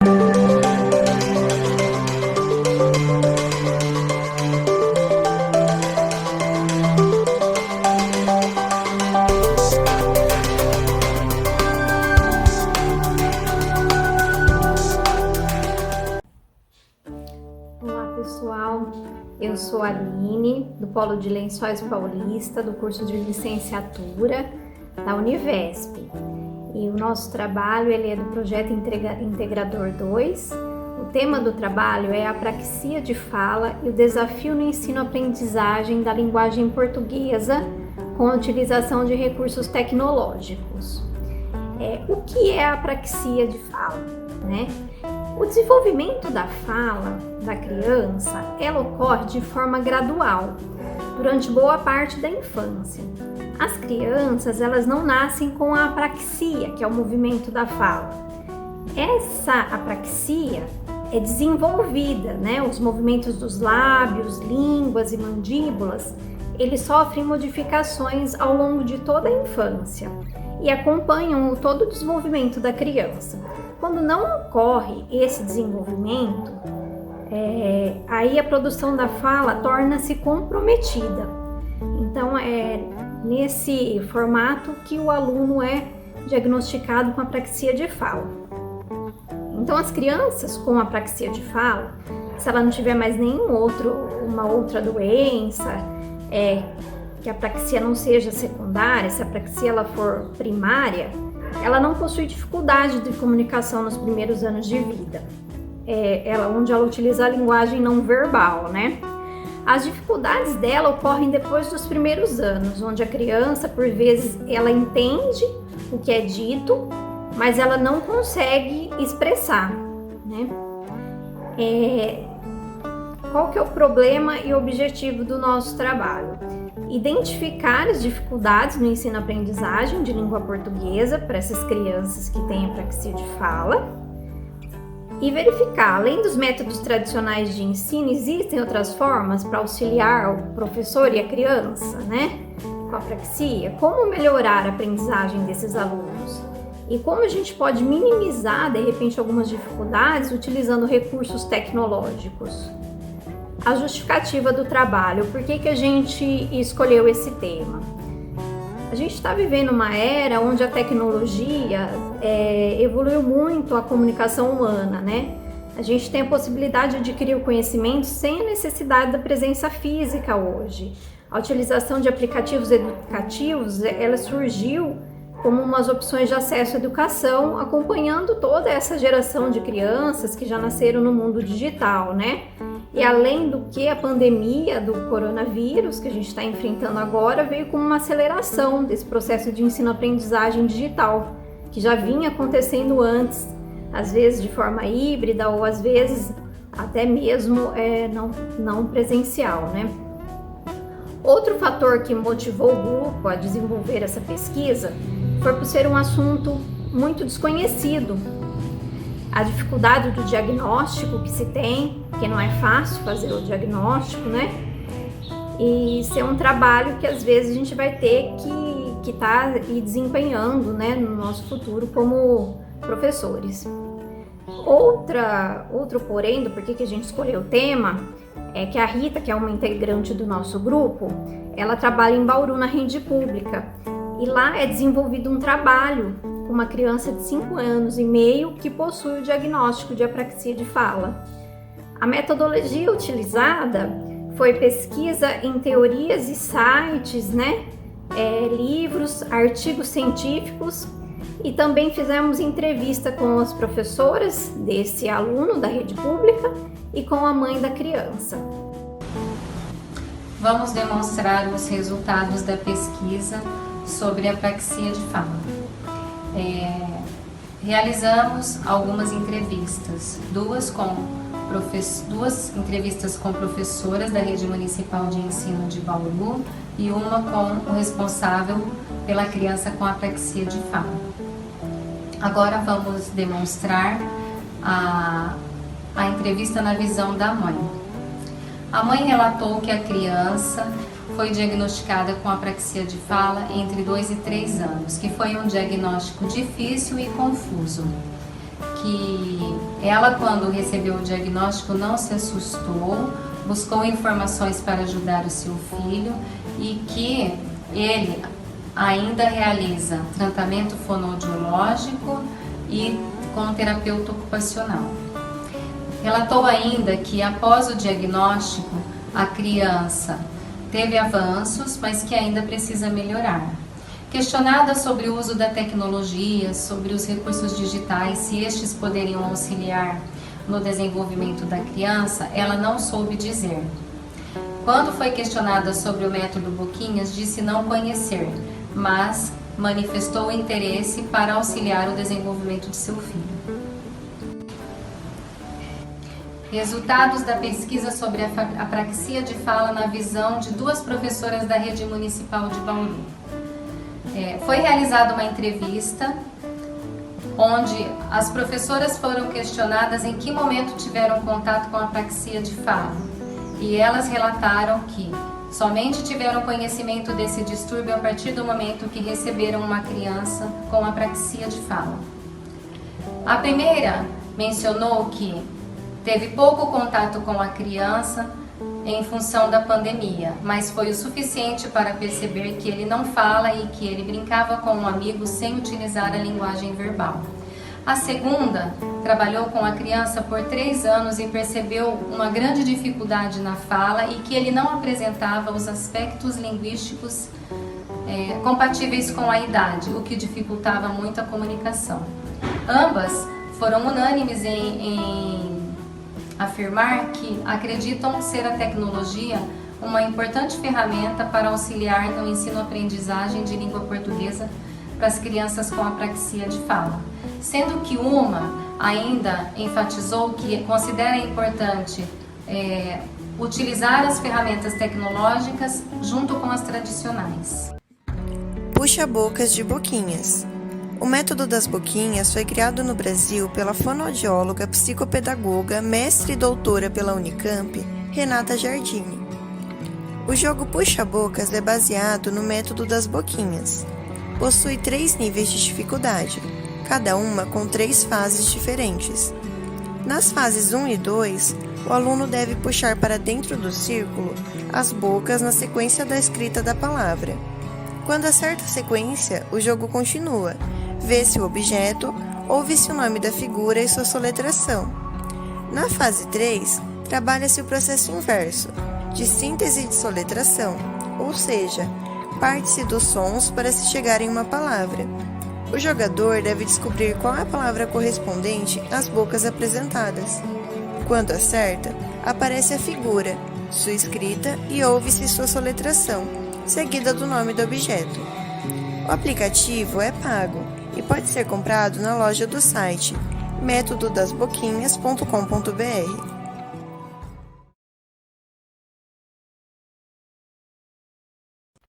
Olá pessoal, eu sou a Aline, do Polo de Lençóis Paulista, do curso de licenciatura da Univesp. E o nosso trabalho é do projeto Integrador 2. O tema do trabalho é a apraxia de fala e o desafio no ensino-aprendizagem da linguagem portuguesa com a utilização de recursos tecnológicos. O que é a apraxia de fala, né? O desenvolvimento da fala da criança, ela ocorre de forma gradual, durante boa parte da infância. As crianças, elas não nascem com a apraxia, que é o movimento da fala. Essa apraxia é desenvolvida, né? Os movimentos dos lábios, línguas e mandíbulas, eles sofrem modificações ao longo de toda a infância e acompanham todo o desenvolvimento da criança. Quando não ocorre esse desenvolvimento, aí a produção da fala torna-se comprometida. Então, é nesse formato que o aluno é diagnosticado com apraxia de fala. Então, as crianças com apraxia de fala, se ela não tiver mais uma outra doença, que a apraxia não seja secundária, se a apraxia ela for primária, ela não possui dificuldade de comunicação nos primeiros anos de vida, onde ela utiliza a linguagem não verbal, né? As dificuldades dela ocorrem depois dos primeiros anos, onde a criança, por vezes, ela entende o que é dito, mas ela não consegue expressar, né? Qual que é o problema e o objetivo do nosso trabalho? Identificar as dificuldades no ensino-aprendizagem de língua portuguesa para essas crianças que têm apraxia de fala e verificar, além dos métodos tradicionais de ensino, existem outras formas para auxiliar o professor e a criança, né, com apraxia? Como melhorar a aprendizagem desses alunos? E como a gente pode minimizar, de repente, algumas dificuldades utilizando recursos tecnológicos? A justificativa do trabalho, por que a gente escolheu esse tema? A gente está vivendo uma era onde a tecnologia evoluiu muito a comunicação humana, né? A gente tem a possibilidade de adquirir o conhecimento sem a necessidade da presença física hoje. A utilização de aplicativos educativos, ela surgiu como umas opções de acesso à educação, acompanhando toda essa geração de crianças que já nasceram no mundo digital, né? E além do que, a pandemia do coronavírus que a gente está enfrentando agora veio com uma aceleração desse processo de ensino-aprendizagem digital, que já vinha acontecendo antes, às vezes de forma híbrida ou às vezes até mesmo não presencial, né? Outro fator que motivou o grupo a desenvolver essa pesquisa foi por ser um assunto muito desconhecido. A dificuldade do diagnóstico que se tem, que não é fácil fazer o diagnóstico, né? E ser um trabalho que às vezes a gente vai ter que estar desempenhando, né, no nosso futuro como professores. Outro porém do porquê que a gente escolheu o tema é que a Rita, que é uma integrante do nosso grupo, ela trabalha em Bauru, na rede pública, e lá é desenvolvido um trabalho com uma criança de 5 anos e meio que possui o diagnóstico de apraxia de fala. A metodologia utilizada foi pesquisa em teorias e sites, né? Livros, artigos científicos, e também fizemos entrevista com as professoras desse aluno da rede pública e com a mãe da criança. Vamos demonstrar os resultados da pesquisa sobre a apraxia de fala. Realizamos algumas entrevistas, duas entrevistas com professoras da Rede Municipal de Ensino de Bauru e uma com o responsável pela criança com apraxia de fala. Agora vamos demonstrar a entrevista na visão da mãe. A mãe relatou que a criança foi diagnosticada com apraxia de fala entre 2 e 3 anos, que foi um diagnóstico difícil e confuso, que ela, quando recebeu o diagnóstico, não se assustou, buscou informações para ajudar o seu filho e que ele ainda realiza tratamento fonoaudiológico e com terapeuta ocupacional. Relatou ainda que após o diagnóstico a criança teve avanços, mas que ainda precisa melhorar. Questionada sobre o uso da tecnologia, sobre os recursos digitais, se estes poderiam auxiliar no desenvolvimento da criança, ela não soube dizer. Quando foi questionada sobre o método Boquinhas, disse não conhecer, mas manifestou interesse para auxiliar o desenvolvimento de seu filho. Resultados da pesquisa sobre a apraxia de fala na visão de 2 professoras da Rede Municipal de Bauru. Foi realizada uma entrevista onde as professoras foram questionadas em que momento tiveram contato com a apraxia de fala. E elas relataram que somente tiveram conhecimento desse distúrbio a partir do momento que receberam uma criança com apraxia de fala. A primeira mencionou que teve pouco contato com a criança em função da pandemia, mas foi o suficiente para perceber que ele não fala e que ele brincava com um amigo sem utilizar a linguagem verbal. A segunda trabalhou com a criança por 3 anos e percebeu uma grande dificuldade na fala e que ele não apresentava os aspectos linguísticos compatíveis com a idade, o que dificultava muito a comunicação. Ambas foram unânimes em afirmar que acreditam ser a tecnologia uma importante ferramenta para auxiliar no ensino-aprendizagem de língua portuguesa para as crianças com apraxia de fala, sendo que uma ainda enfatizou que considera importante utilizar as ferramentas tecnológicas junto com as tradicionais. Puxa-bocas de Boquinhas. O método das boquinhas foi criado no Brasil pela fonoaudióloga, psicopedagoga, mestre e doutora pela Unicamp, Renata Giardini. O jogo Puxa-Bocas é baseado no método das boquinhas. Possui 3 níveis de dificuldade, cada uma com 3 fases diferentes. Nas fases 1 e 2, o aluno deve puxar para dentro do círculo as bocas na sequência da escrita da palavra. Quando acerta a sequência, o jogo continua. Vê-se o objeto, ouve-se o nome da figura e sua soletração. Na fase 3, trabalha-se o processo inverso, de síntese de soletração, ou seja, parte-se dos sons para se chegar em uma palavra. O jogador deve descobrir qual é a palavra correspondente às bocas apresentadas. Quando acerta, aparece a figura, sua escrita e ouve-se sua soletração, seguida do nome do objeto. O aplicativo é pago e pode ser comprado na loja do site metododasboquinhas.com.br.